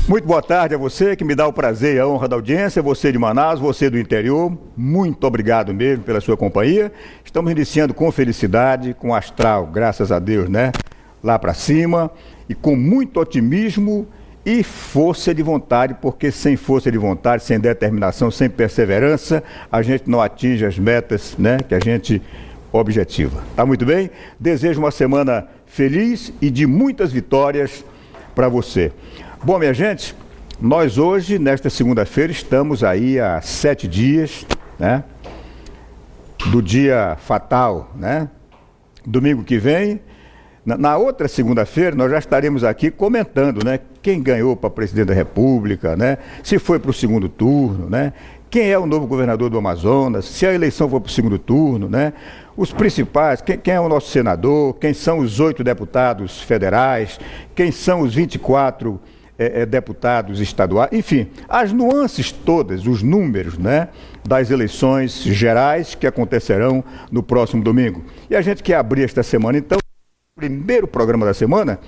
Muito boa tarde a você que me dá o prazer e a honra da audiência, você de Manaus, você do interior, muito obrigado mesmo pela sua companhia. Estamos iniciando com felicidade, com astral, graças a Deus, né? Lá para cima e com muito otimismo e força de vontade, porque sem força de vontade, sem determinação, sem perseverança, a gente não atinge as metas, né, que a gente objetiva. Tá muito bem? Desejo uma semana feliz e de muitas vitórias para você. Bom, minha gente, nós hoje, nesta segunda-feira, estamos aí há 7 dias, né, do dia fatal, né? Domingo que vem, na outra segunda-feira, nós já estaremos aqui comentando, né, quem ganhou para presidente da República, né, se foi para o segundo turno, né, quem é o novo governador do Amazonas, se a eleição for para o segundo turno, né, os principais, quem é o nosso senador, quem são os 8 deputados federais, quem são os 24 deputados estaduais, enfim, as nuances todas, os números, né, das eleições gerais que acontecerão no próximo domingo. E a gente quer abrir esta semana, então, primeiro programa da semana,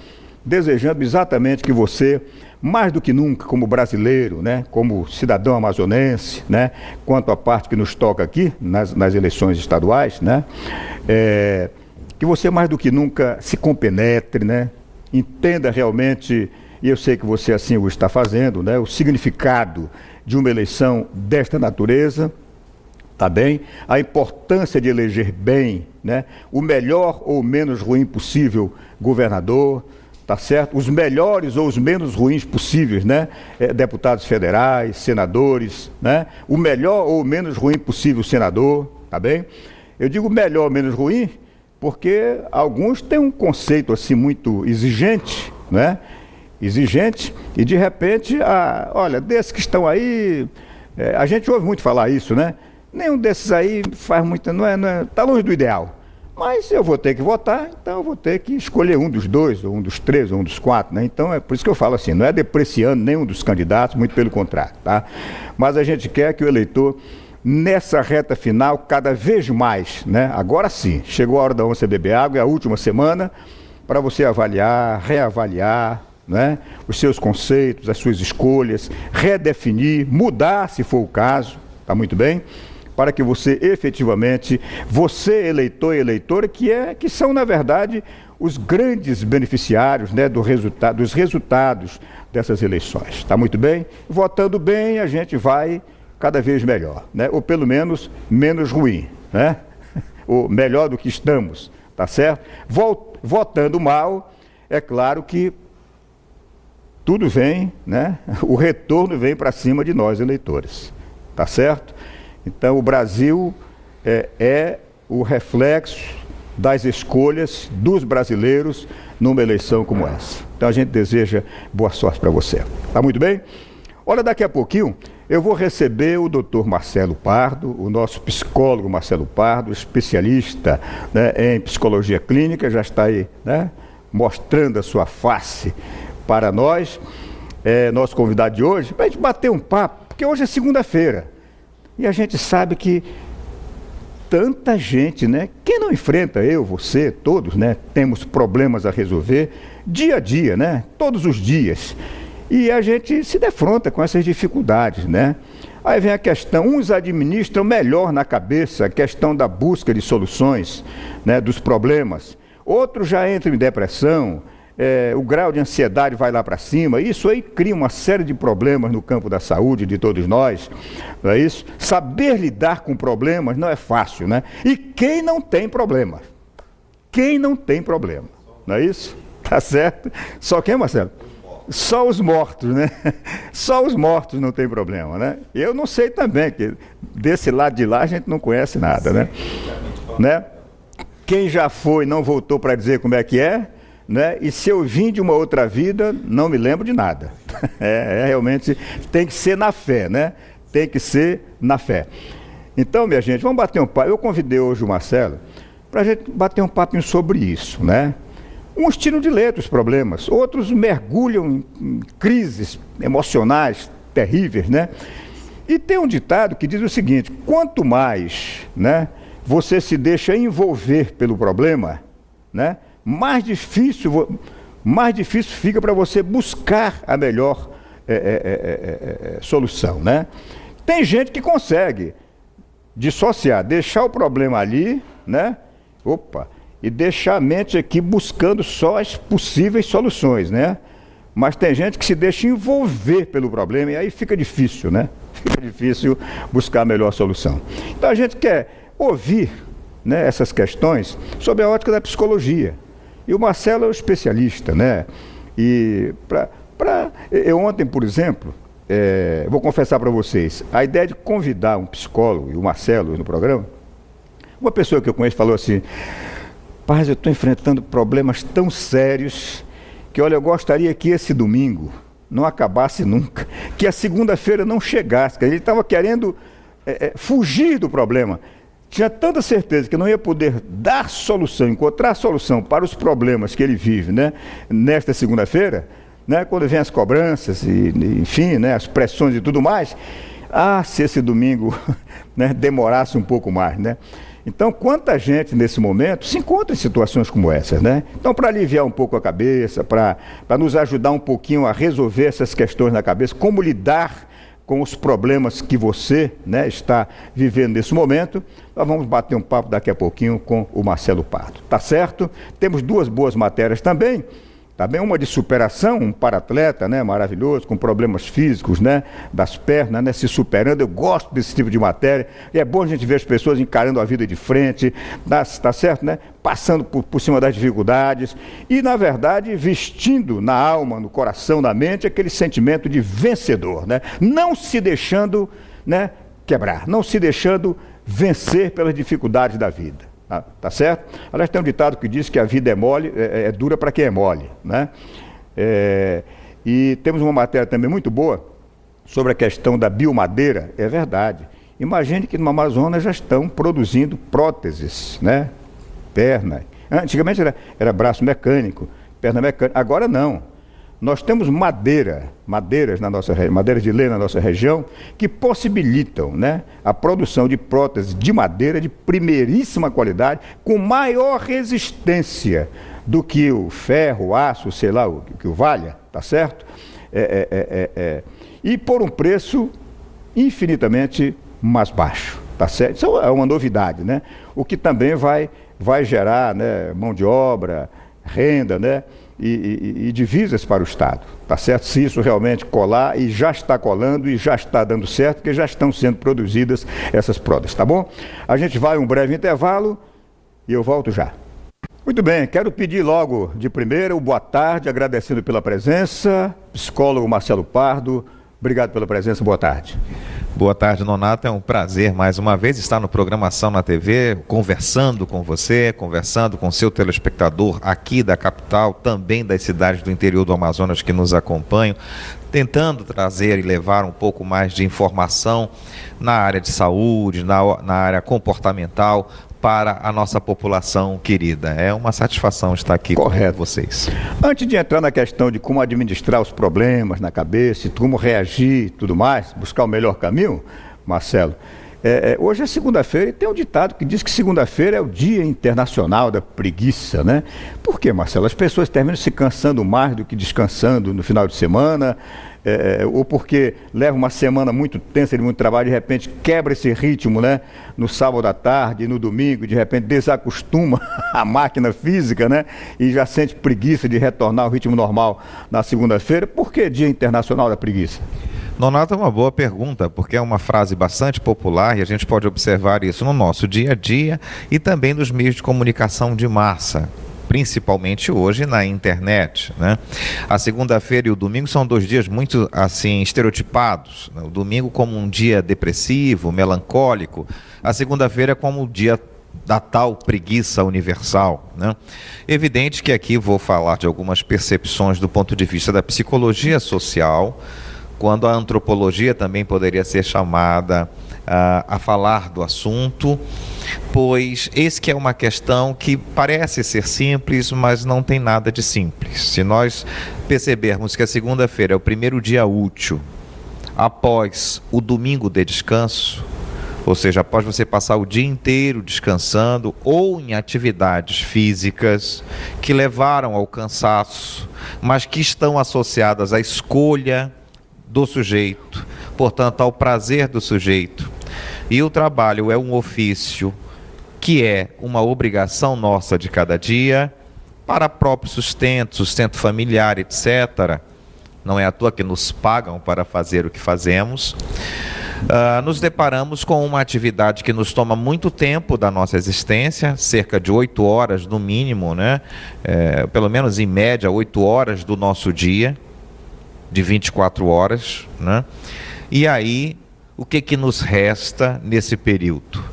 desejando exatamente que você, mais do que nunca, como brasileiro, né, como cidadão amazonense, né, quanto à parte que nos toca aqui, nas eleições estaduais, né, que você mais do que nunca se compenetre, né, entenda realmente, e eu sei que você assim o está fazendo, né, o significado de uma eleição desta natureza, tá bem? A importância de eleger bem, né, o melhor ou menos ruim possível governador, tá certo? Os melhores ou os menos ruins possíveis, né? Deputados federais, senadores, né? O melhor ou menos ruim possível senador, tá bem? Eu digo melhor ou menos ruim porque alguns têm um conceito assim muito exigente, né? Exigente, e de repente, olha, desses que estão aí, a gente ouve muito falar isso, né? Nenhum desses aí faz muito, tá longe do ideal. Mas eu vou ter que votar, então eu vou ter que escolher um dos 2, ou um dos 3, ou um dos 4, né? Então é por isso que eu falo assim, não é depreciando nenhum dos candidatos, muito pelo contrário, tá? Mas a gente quer que o eleitor, nessa reta final, cada vez mais, né? Agora sim, chegou a hora da onça beber água, é a última semana, para você avaliar, reavaliar, né, os seus conceitos, as suas escolhas, redefinir, mudar, se for o caso, tá muito bem? Para que você efetivamente, você eleitor e eleitora, que são na verdade os grandes beneficiários, né, dos resultados dessas eleições. Tá muito bem? Votando bem, a gente vai cada vez melhor, né? Ou pelo menos menos ruim, né? Ou melhor do que estamos, tá certo? Votando mal, é claro que tudo vem, né? O retorno vem para cima de nós, eleitores, tá certo? Então, o Brasil é o reflexo das escolhas dos brasileiros numa eleição como essa. Então, a gente deseja boa sorte para você. Tá muito bem? Olha, daqui a pouquinho eu vou receber o Dr. Marcelo Pardo, o nosso psicólogo Marcelo Pardo, especialista, né, em psicologia clínica, já está aí, né, mostrando a sua face para nós, nosso convidado de hoje, para a gente bater um papo, porque hoje é segunda-feira. E a gente sabe que tanta gente, né? Quem não enfrenta, eu, você, todos, né? Temos problemas a resolver dia a dia, né? Todos os dias. E a gente se defronta com essas dificuldades, né? Aí vem a questão, uns administram melhor na cabeça a questão da busca de soluções, né? Dos problemas. Outros já entram em depressão, o grau de ansiedade vai lá para cima, isso aí cria uma série de problemas no campo da saúde de todos nós, não é isso? Saber lidar com problemas não é fácil, né? E quem não tem problema? Quem não tem problema, não é isso? Tá certo? Só quem, Marcelo? Só os mortos, né? Só os mortos não tem problema, né? Eu não sei também, que desse lado de lá a gente não conhece nada, né? Quem já foi não voltou para dizer como é que é, né? E se eu vim de uma outra vida, não me lembro de nada. Realmente tem que ser na fé, né? Tem que ser na fé. Então, minha gente, vamos bater um papo. Eu convidei hoje o Marcelo para a gente bater um papinho sobre isso, né? Uns tiram de letra os problemas, outros mergulham em crises emocionais terríveis, né? E tem um ditado que diz o seguinte: quanto mais, né, você se deixa envolver pelo problema, né, mais difícil fica para você buscar a melhor solução, né? Tem gente que consegue dissociar, deixar o problema ali, né? E deixar a mente aqui buscando só as possíveis soluções, né? Mas tem gente que se deixa envolver pelo problema e aí fica difícil, né? Fica difícil buscar a melhor solução. Então a gente quer ouvir, né, essas questões sob a ótica da psicologia. E o Marcelo é um especialista, né? E eu ontem, por exemplo, vou confessar para vocês, a ideia de convidar um psicólogo, e o Marcelo no programa, uma pessoa que eu conheço falou assim: Paz, eu estou enfrentando problemas tão sérios que, olha, eu gostaria que esse domingo não acabasse nunca, que a segunda-feira não chegasse. Ele estava querendo fugir do problema. Tinha tanta certeza que não ia poder dar solução, encontrar solução para os problemas que ele vive, né, nesta segunda-feira, né, quando vem as cobranças, enfim, né, as pressões e tudo mais. Se esse domingo, né, demorasse um pouco mais, né? Então, quanta gente nesse momento se encontra em situações como essas, né? Então, para aliviar um pouco a cabeça, para nos ajudar um pouquinho a resolver essas questões na cabeça, como lidar com os problemas que você, né, está vivendo nesse momento, nós vamos bater um papo daqui a pouquinho com o Marcelo Pardo, tá certo? Temos duas boas matérias também. Uma de superação, um paratleta, né, maravilhoso, com problemas físicos, né, das pernas, né, se superando. Eu gosto desse tipo de matéria, e é bom a gente ver as pessoas encarando a vida de frente, tá certo, né, passando por cima das dificuldades e, na verdade, vestindo na alma, no coração, na mente, aquele sentimento de vencedor, né, não se deixando, né, quebrar, não se deixando vencer pelas dificuldades da vida. Tá certo? Aliás, tem um ditado que diz que a vida é mole, é dura para quem é mole, né? E temos uma matéria também muito boa sobre a questão da biomadeira. É verdade. Imagine que no Amazonas já estão produzindo próteses, né? Perna. Antigamente era braço mecânico, perna mecânica. Agora não. Nós temos madeiras de lei na nossa região, que possibilitam, né, a produção de próteses de madeira de primeiríssima qualidade, com maior resistência do que o ferro, o aço, sei lá, que o valha, tá certo? E por um preço infinitamente mais baixo, tá certo? Isso é uma novidade, né? O que também vai gerar, né, mão de obra, renda, né? E divisas para o Estado, tá certo? Se isso realmente colar, e já está colando e já está dando certo, porque já estão sendo produzidas essas próteses, tá bom? A gente vai a um breve intervalo e eu volto já. Muito bem, quero pedir logo de primeira o boa tarde, agradecendo pela presença, psicólogo Marcelo Pardo. Obrigado pela presença, boa tarde. Boa tarde, Nonato. É um prazer mais uma vez estar no Programação na TV, conversando com você, conversando com seu telespectador aqui da capital, também das cidades do interior do Amazonas que nos acompanham, tentando trazer e levar um pouco mais de informação na área de saúde, na área comportamental, para a nossa população querida. É uma satisfação estar aqui com vocês. Antes de entrar na questão de como administrar os problemas na cabeça, como reagir e tudo mais, buscar o melhor caminho, Marcelo, hoje é segunda-feira e tem um ditado que diz que segunda-feira é o Dia Internacional da Preguiça, né? Por quê, Marcelo? As pessoas terminam se cansando mais do que descansando no final de semana, ou porque leva uma semana muito tensa de muito trabalho, de repente quebra esse ritmo, né? No sábado à tarde, no domingo, de repente desacostuma a máquina física, né? E já sente preguiça de retornar ao ritmo normal na segunda-feira. Por que Dia Internacional da Preguiça? Nonato, é uma boa pergunta, porque é uma frase bastante popular e a gente pode observar isso no nosso dia a dia e também nos meios de comunicação de massa, principalmente hoje na internet, né? A segunda-feira e o domingo são dois dias muito, assim, estereotipados, né? O domingo como um dia depressivo, melancólico, a segunda-feira como o dia da tal preguiça universal, né? Evidente que aqui vou falar de algumas percepções do ponto de vista da psicologia social, quando a antropologia também poderia ser chamada a falar do assunto, pois esse que é uma questão que parece ser simples, mas não tem nada de simples. Se nós percebermos que a segunda-feira é o primeiro dia útil após o domingo de descanso, ou seja, após você passar o dia inteiro descansando ou em atividades físicas que levaram ao cansaço, mas que estão associadas à escolha do sujeito, portanto, ao prazer do sujeito. E o trabalho é um ofício que é uma obrigação nossa de cada dia, para próprio sustento, sustento familiar, etc. Não é à toa que nos pagam para fazer o que fazemos. Nos deparamos com uma atividade que nos toma muito tempo da nossa existência, cerca de 8 horas no mínimo, né? Pelo menos em média 8 horas do nosso dia, de 24 horas, né? E aí, o que nos resta nesse período?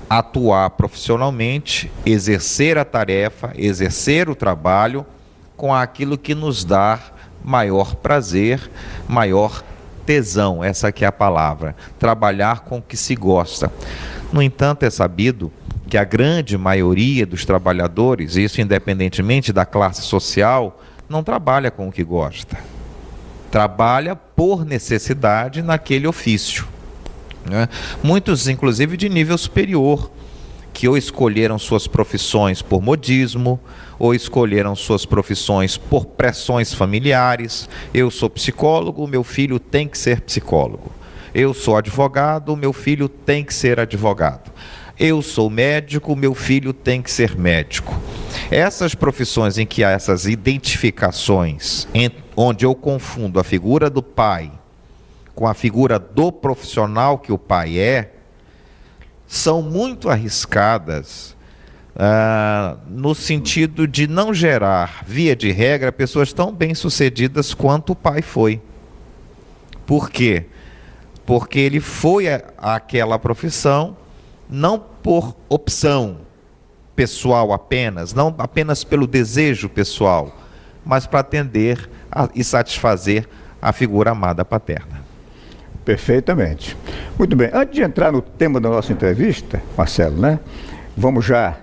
Atuar profissionalmente, exercer a tarefa, exercer o trabalho com aquilo que nos dá maior prazer, maior tesão, essa que é a palavra, trabalhar com o que se gosta. No entanto, é sabido que a grande maioria dos trabalhadores, isso independentemente da classe social, não trabalha com o que gosta. Trabalha por necessidade naquele ofício. Muitos, inclusive, de nível superior, que ou escolheram suas profissões por modismo, ou escolheram suas profissões por pressões familiares. Eu sou psicólogo, meu filho tem que ser psicólogo. Eu sou advogado, meu filho tem que ser advogado. Eu sou médico, meu filho tem que ser médico. Essas profissões em que há essas identificações, onde eu confundo a figura do pai com a figura do profissional que o pai é, são muito arriscadas no sentido de não gerar, via de regra, pessoas tão bem-sucedidas quanto o pai foi. Por quê? Porque ele foi àquela profissão não por opção pessoal apenas, não apenas pelo desejo pessoal, mas para atender e satisfazer a figura amada paterna. Perfeitamente. Muito bem, antes de entrar no tema da nossa entrevista, Marcelo, né? Vamos já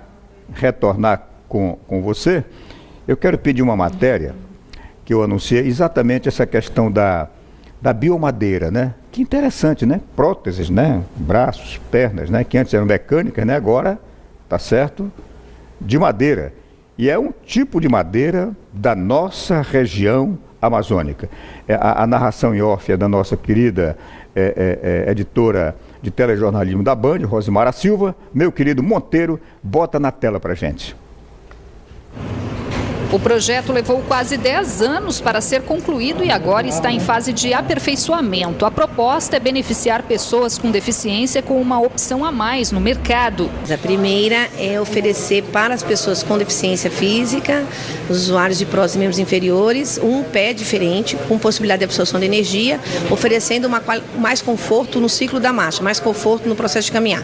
retornar com você. Eu quero pedir uma matéria que eu anunciei, exatamente essa questão da biomadeira, né? Que interessante, né? Próteses, né? Braços, pernas, né? Que antes eram mecânicas, né? Agora, tá certo, de madeira. E é um tipo de madeira da nossa região amazônica. A narração em off é da nossa querida editora de telejornalismo da Band, Rosimara Silva. Meu querido Monteiro, bota na tela pra gente. O projeto levou quase 10 anos para ser concluído e agora está em fase de aperfeiçoamento. A proposta é beneficiar pessoas com deficiência com uma opção a mais no mercado. A primeira é oferecer para as pessoas com deficiência física, os usuários de próteses membros inferiores, um pé diferente, com possibilidade de absorção de energia, oferecendo mais conforto no ciclo da marcha, mais conforto no processo de caminhar.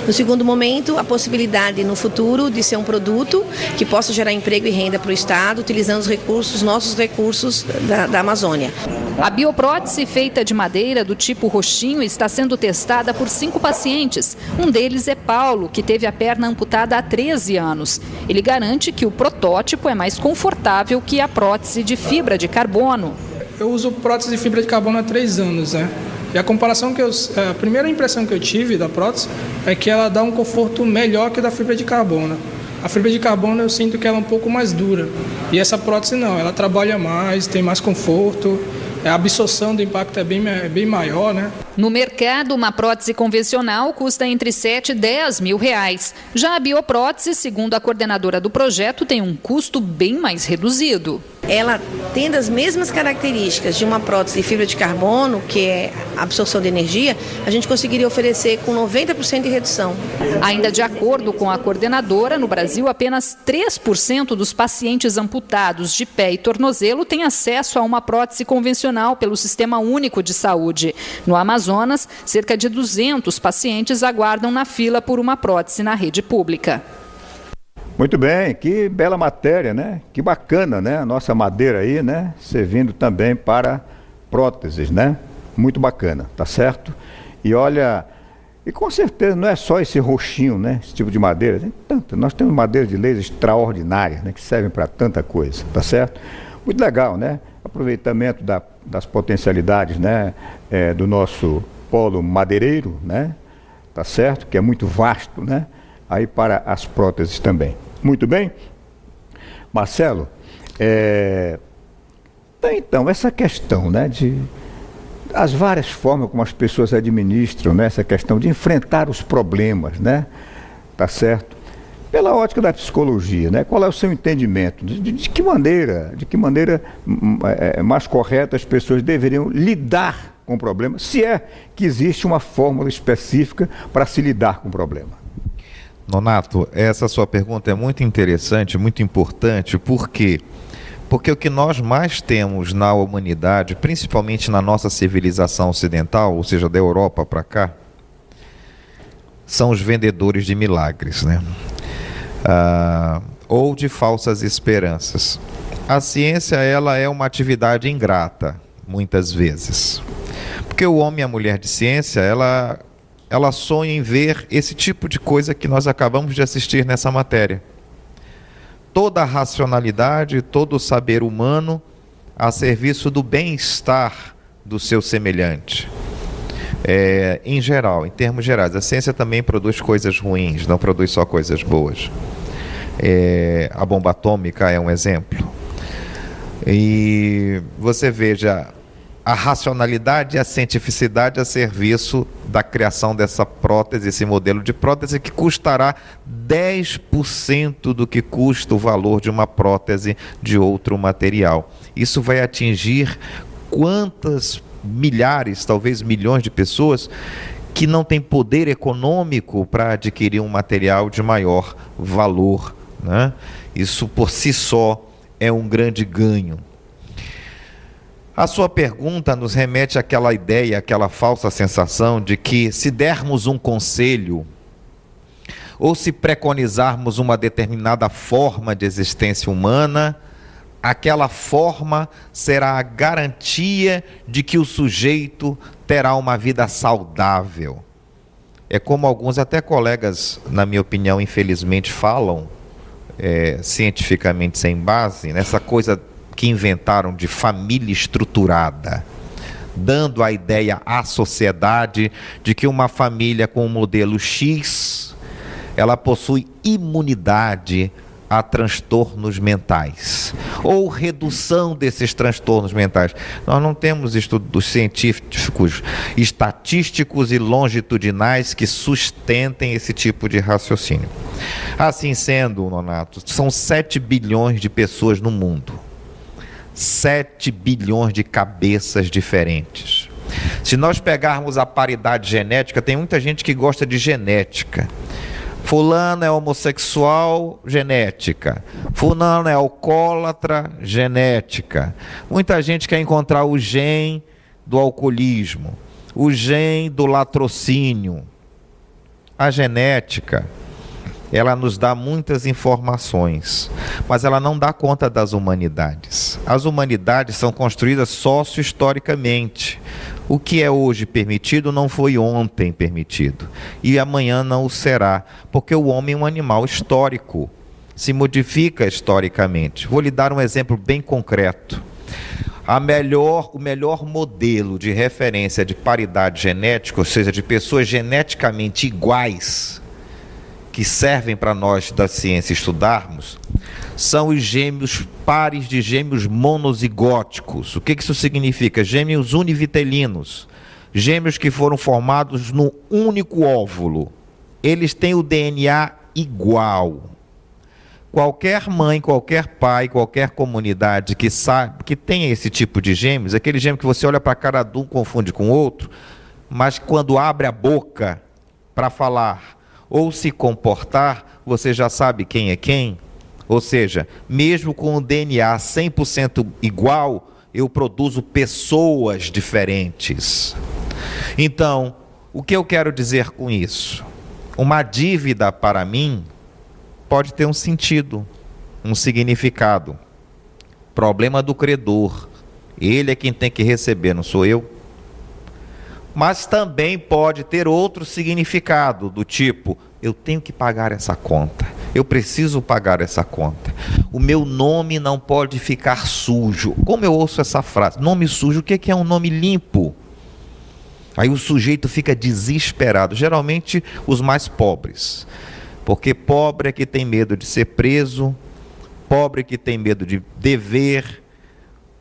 No segundo momento, a possibilidade no futuro de ser um produto que possa gerar emprego e renda para o Estado, utilizando os nossos recursos da Amazônia. A bioprótese feita de madeira do tipo roxinho está sendo testada por 5 pacientes. Um deles é Paulo, que teve a perna amputada há 13 anos. Ele garante que o protótipo é mais confortável que a prótese de fibra de carbono. Eu uso prótese de fibra de carbono há 3 anos, né? E a comparação a primeira impressão que eu tive da prótese é que ela dá um conforto melhor que a da fibra de carbono. A fibra de carbono eu sinto que ela é um pouco mais dura. E essa prótese não, ela trabalha mais, tem mais conforto, a absorção do impacto é bem maior, né? No mercado, uma prótese convencional custa entre 7 e 10 mil reais. Já a bioprótese, segundo a coordenadora do projeto, tem um custo bem mais reduzido. Ela tendo as mesmas características de uma prótese de fibra de carbono, que é a absorção de energia, a gente conseguiria oferecer com 90% de redução. Ainda de acordo com a coordenadora, no Brasil apenas 3% dos pacientes amputados de pé e tornozelo têm acesso a uma prótese convencional pelo Sistema Único de Saúde. No Amazonas, cerca de 200 pacientes aguardam na fila por uma prótese na rede pública. Muito bem, que bela matéria, né? Que bacana, né? A nossa madeira aí, né? Servindo também para próteses, né? Muito bacana, tá certo? E olha, e com certeza não é só esse roxinho, né? Esse tipo de madeira, tem tanta. Nós temos madeira de leis extraordinárias, né? Que servem para tanta coisa, tá certo? Muito legal, né? Aproveitamento das potencialidades, né? Do nosso polo madeireiro, né? Tá certo? Que é muito vasto, né? Aí para as próteses também. Muito bem? Marcelo, então, essa questão, né, as várias formas como as pessoas administram, né, essa questão de enfrentar os problemas, né? Tá certo? Pela ótica da psicologia, né? Qual é o seu entendimento? De que maneira mais correta as pessoas deveriam lidar com o problema, se é que existe uma fórmula específica para se lidar com o problema? Nonato, essa sua pergunta é muito interessante, muito importante, por quê? Porque o que nós mais temos na humanidade, principalmente na nossa civilização ocidental, ou seja, da Europa para cá, são os vendedores de milagres, né? Ou de falsas esperanças. A ciência, ela é uma atividade ingrata, muitas vezes. Porque o homem e a mulher de ciência, ela sonha em ver esse tipo de coisa que nós acabamos de assistir nessa matéria. Toda a racionalidade, todo o saber humano a serviço do bem-estar do seu semelhante. Em geral, em termos gerais, a ciência também produz coisas ruins, não produz só coisas boas. A bomba atômica é um exemplo. E você veja a racionalidade e a cientificidade a serviço da criação dessa prótese, esse modelo de prótese que custará 10% do que custa o valor de uma prótese de outro material. Isso vai atingir quantas milhares, talvez milhões de pessoas que não têm poder econômico para adquirir um material de maior valor, né? Isso por si só é um grande ganho. A sua pergunta nos remete àquela ideia, àquela falsa sensação de que se dermos um conselho ou se preconizarmos uma determinada forma de existência humana, aquela forma será a garantia de que o sujeito terá uma vida saudável. É como alguns, até colegas, na minha opinião, infelizmente falam, cientificamente sem base, nessa coisa que inventaram de família estruturada, dando a ideia à sociedade de que uma família com o modelo X, ela possui imunidade a transtornos mentais, ou redução desses transtornos mentais. Nós não temos estudos científicos, estatísticos e longitudinais que sustentem esse tipo de raciocínio. Assim sendo, Nonato, são 7 bilhões de pessoas no mundo. 7 bilhões de cabeças diferentes. Se nós pegarmos a paridade genética, tem muita gente que gosta de genética. Fulano é homossexual, genética. Fulano é alcoólatra, genética. Muita gente quer encontrar o gene do alcoolismo, o gene do latrocínio. A genética, ela nos dá muitas informações, mas ela não dá conta das humanidades. As humanidades são construídas socio-historicamente. O que é hoje permitido não foi ontem permitido, e amanhã não o será, porque o homem é um animal histórico, se modifica historicamente. Vou lhe dar um exemplo bem concreto. O melhor modelo de referência de paridade genética, ou seja, de pessoas geneticamente iguais, que servem para nós da ciência estudarmos, são os gêmeos pares de gêmeos monozigóticos. O que isso significa? Gêmeos univitelinos, gêmeos que foram formados num único óvulo. Eles têm o DNA igual. Qualquer mãe, qualquer pai, qualquer comunidade que sabe que tem esse tipo de gêmeos, aquele gêmeo que você olha para a cara de um, confunde com o outro, mas quando abre a boca para falar ou se comportar, você já sabe quem é quem. Ou seja, mesmo com o DNA 100% igual, eu produzo pessoas diferentes. Então, o que eu quero dizer com isso? Uma dívida, para mim, pode ter um sentido, um significado. Problema do credor. Ele é quem tem que receber, não sou eu. Mas também pode ter outro significado, do tipo, eu tenho que pagar essa conta, eu preciso pagar essa conta, o meu nome não pode ficar sujo. Como eu ouço essa frase, nome sujo, o que é um nome limpo? Aí o sujeito fica desesperado, geralmente os mais pobres, porque pobre é que tem medo de ser preso, pobre que tem medo de dever,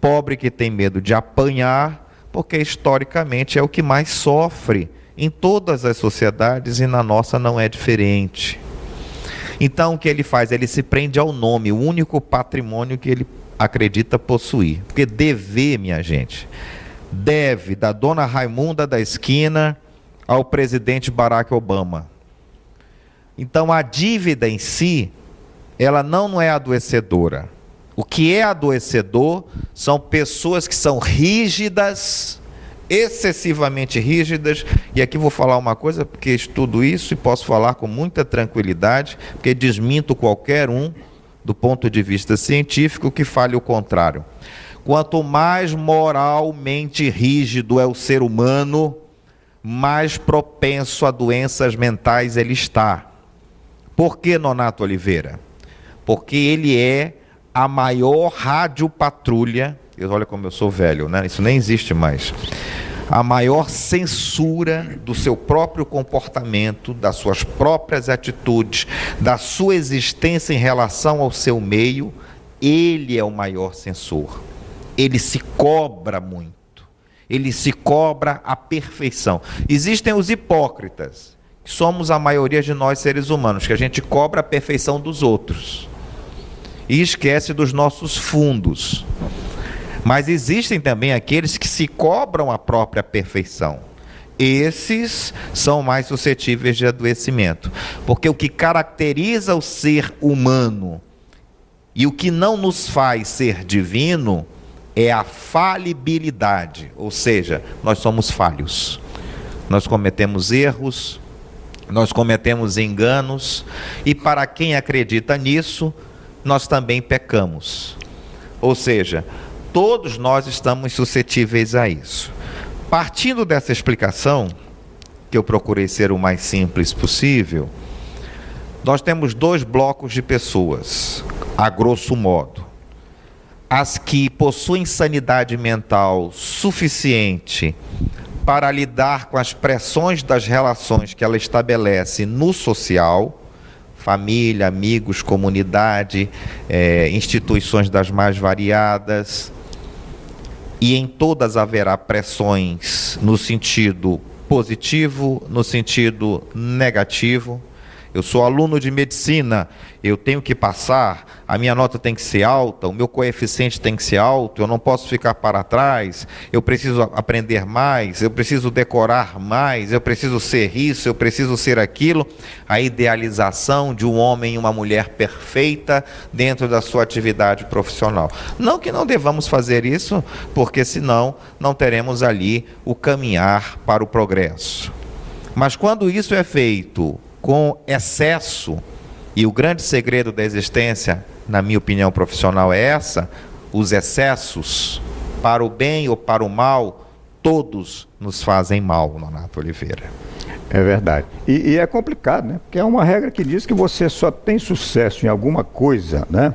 pobre que tem medo de apanhar, porque historicamente é o que mais sofre em todas as sociedades e na nossa não é diferente. Então o que ele faz? Ele se prende ao nome, o único patrimônio que ele acredita possuir. Porque dever, minha gente, deve da dona Raimunda da esquina ao presidente Barack Obama. Então a dívida em si, ela não é adoecedora. O que é adoecedor são pessoas que são rígidas, excessivamente rígidas, e aqui vou falar uma coisa, porque estudo isso e posso falar com muita tranquilidade, porque desminto qualquer um, do ponto de vista científico, que fale o contrário. Quanto mais moralmente rígido é o ser humano, mais propenso a doenças mentais ele está. Por que, Nonato Oliveira? Porque ele é a maior radiopatrulha, olha como eu sou velho, né? Isso nem existe mais. A maior censura do seu próprio comportamento, das suas próprias atitudes, da sua existência em relação ao seu meio, ele é o maior censor. Ele se cobra muito, ele se cobra a perfeição. Existem os hipócritas, que somos a maioria de nós seres humanos, que a gente cobra a perfeição dos outros e esquece dos nossos fundos. Mas existem também aqueles que se cobram a própria perfeição. Esses são mais suscetíveis de adoecimento, porque o que caracteriza o ser humano e o que não nos faz ser divino é a falibilidade, ou seja, nós somos falhos, nós cometemos erros, nós cometemos enganos, e para quem acredita nisso, nós também pecamos. Ou seja, todos nós estamos suscetíveis a isso. Partindo dessa explicação, que eu procurei ser o mais simples possível, nós temos dois blocos de pessoas, a grosso modo. As que possuem sanidade mental suficiente para lidar com as pressões das relações que ela estabelece no social, família, amigos, comunidade, instituições das mais variadas, e em todas haverá pressões no sentido positivo, no sentido negativo. Eu sou aluno de medicina, eu tenho que passar, a minha nota tem que ser alta, o meu coeficiente tem que ser alto, eu não posso ficar para trás, eu preciso aprender mais, eu preciso decorar mais, eu preciso ser isso, eu preciso ser aquilo. A idealização de um homem e uma mulher perfeita dentro da sua atividade profissional. Não que não devamos fazer isso, porque senão não teremos ali o caminhar para o progresso. Mas quando isso é feito com excesso, e o grande segredo da existência, na minha opinião profissional, é essa: os excessos, para o bem ou para o mal, todos nos fazem mal, Nonato Oliveira. É verdade. E é complicado, né? Porque é uma regra que diz que você só tem sucesso em alguma coisa, né,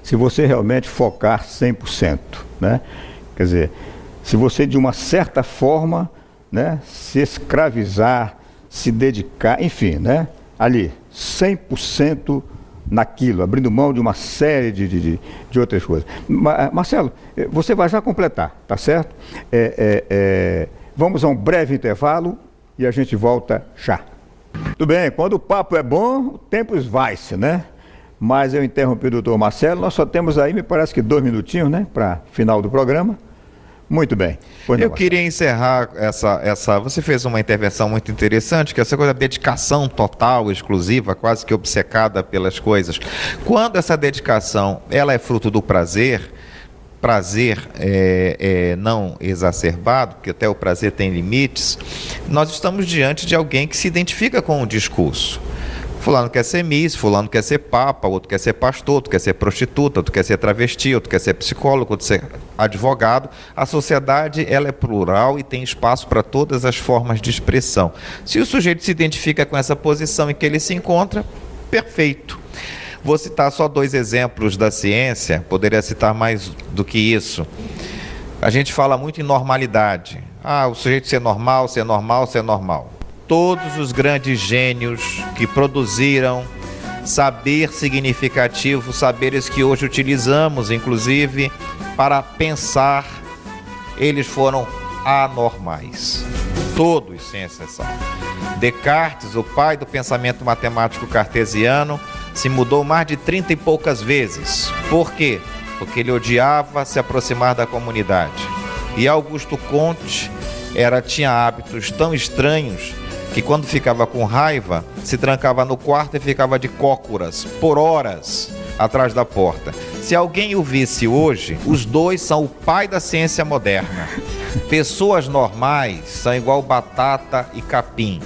se você realmente focar 100%, né? Quer dizer, se você de uma certa forma, né, se escravizar, se dedicar, enfim, né, ali, 100% naquilo, abrindo mão de uma série de outras coisas. Marcelo, você vai já completar, tá certo? Vamos a um breve intervalo e a gente volta já. Tudo bem, quando o papo é bom, o tempo esvai-se, né? Mas eu interrompi o doutor Marcelo, nós só temos aí, me parece que 2 minutinhos, né, para final do programa. Muito bem. Eu queria encerrar você fez uma intervenção muito interessante, que é essa coisa da dedicação total, exclusiva, quase que obcecada pelas coisas. Quando essa dedicação, ela é fruto do prazer não exacerbado, porque até o prazer tem limites, nós estamos diante de alguém que se identifica com o discurso. Fulano quer ser miss, fulano quer ser papa, outro quer ser pastor, outro quer ser prostituta, outro quer ser travesti, outro quer ser psicólogo, outro quer ser advogado. A sociedade, ela é plural e tem espaço para todas as formas de expressão. Se o sujeito se identifica com essa posição em que ele se encontra, perfeito. Vou citar só 2 exemplos da ciência, poderia citar mais do que isso. A gente fala muito em normalidade. O sujeito ser normal, ser normal, ser normal. Todos os grandes gênios que produziram saber significativo, saberes que hoje utilizamos, inclusive, para pensar eles foram anormais. Todos, sem exceção. Descartes, o pai do pensamento matemático cartesiano, se mudou mais de 30 e poucas vezes. Por quê? Porque ele odiava se aproximar da comunidade. E Augusto Comte tinha hábitos tão estranhos que quando ficava com raiva, se trancava no quarto e ficava de cócoras por horas atrás da porta. Se alguém o visse hoje, os dois são o pai da ciência moderna. Pessoas normais são igual batata e capim.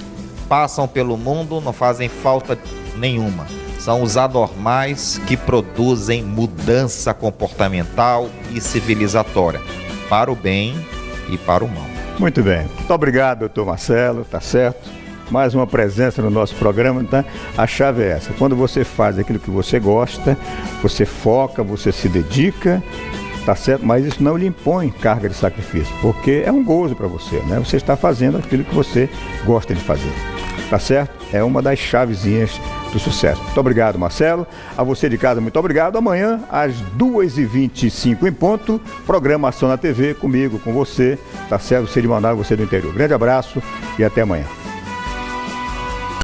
Passam pelo mundo, não fazem falta nenhuma. São os anormais que produzem mudança comportamental e civilizatória, para o bem e para o mal. Muito bem. Muito obrigado, doutor Marcelo, tá certo? Mais uma presença no nosso programa, tá? A chave é essa. Quando você faz aquilo que você gosta, você foca, você se dedica, tá certo? Mas isso não lhe impõe carga de sacrifício, porque é um gozo para você, né? Você está fazendo aquilo que você gosta de fazer, tá certo? É uma das chavezinhas do sucesso. Muito obrigado, Marcelo. A você de casa, muito obrigado. Amanhã, às 2h25 em ponto, programação na TV, comigo, com você, tá certo? Você de Manaus, você do interior. Grande abraço e até amanhã.